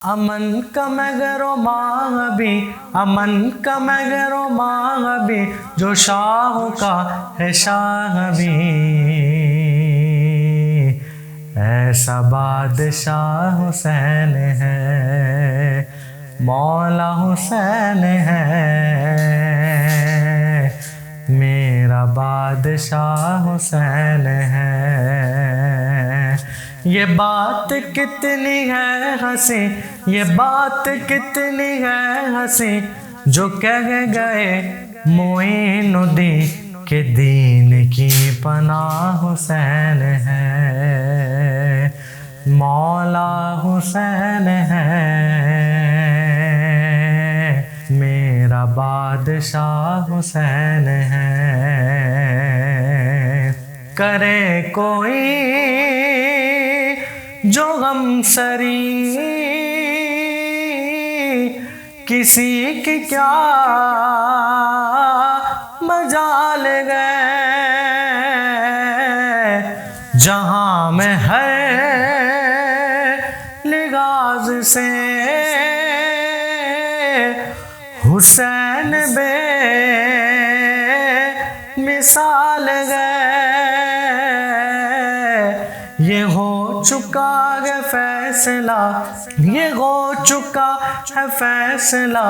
امن کا مگر و مغبی، امن کا مگر و مغبی، جو شاہ کا ہے شاہ بھی، ایسا بادشاہ حسین ہے، مولا حسین ہے، میرا بادشاہ حسین ہے۔ یہ بات کتنی ہے ہنسی، یہ بات کتنی ہے ہنسی، جو کہہ گئے معین الدین کہ دین کی پناہ حسین ہے، مولا حسین ہے، میرا بادشاہ حسین ہے۔ کرے کوئی جو غم سری، کسی کی کیا مجال گئے، جہاں میں ہے لحاظ سے حسین بے مثال گئے، یہ ہو چکا ہے فیصلہ، یہ ہو چکا ہے فیصلہ،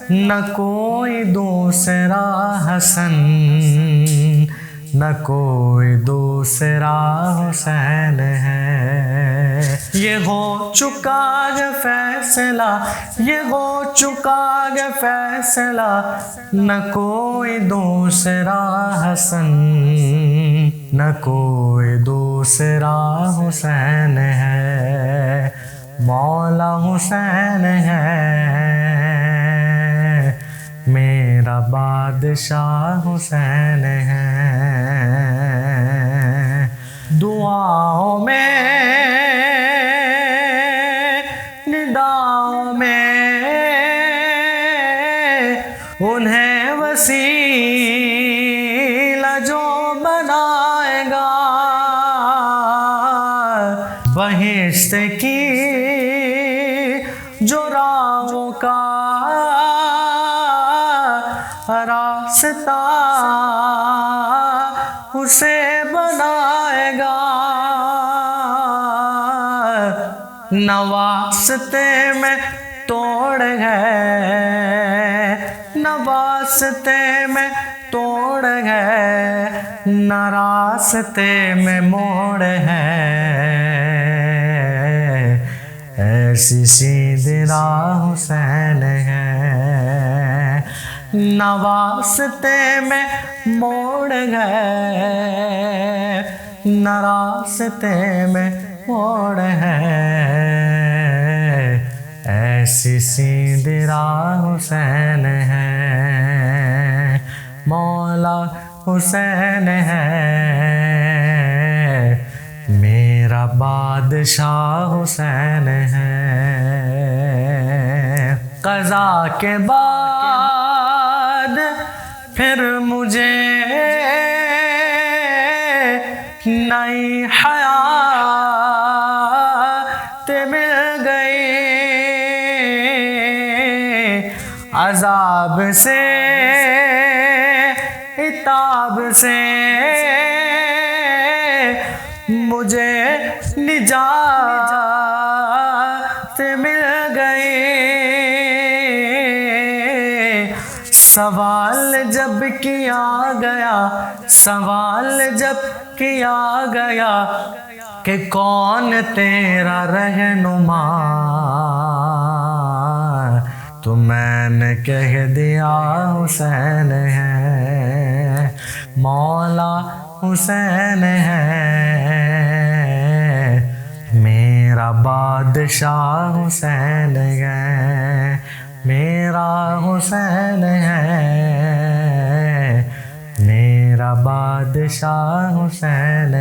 نہ کوئی دوسرا حسن، نہ کوئی دوسرا حسین ہے۔ یہ ہو چکا ہے فیصلہ، یہ ہو چکا ہے فیصلہ، نہ کوئی دوسرا حسن، نہ کوئی دوسرا حسین ہے، مولا حسین ہے، میرا بادشاہ حسین ہے۔ دعاؤں میں نداؤں میں انہیں وسیلہ جو بنائے گا، بہشت کی جو راہوں کا راستہ اسے بنائے گا، نہ واسطے میں توڑ ہے، نہ واسطے میں توڑ ہے، نہ راستے میں موڑ ہے، ایسی سیدھی راہ حسین ہے، نہ واسطے میں موڑ ہے، نہ راستے میں موڑ ہے، ایسی سیدھی راہ حسین ہے، مولا حسین ہے، میرا بادشاہ حسین ہے۔ قضا کے بعد پھر مجھے نئی حیات مل گئی، عذاب سے عتاب سے مجھے نجات مل گئی، سوال جب کیا گیا، سوال جب کیا گیا کہ کون تیرا رہنما، تو میں نے کہہ دیا حسین ہے، مولا حسین ہے، میرا بادشاہ حسین ہے، میرا حسین ہے، میرا بادشاہ حسین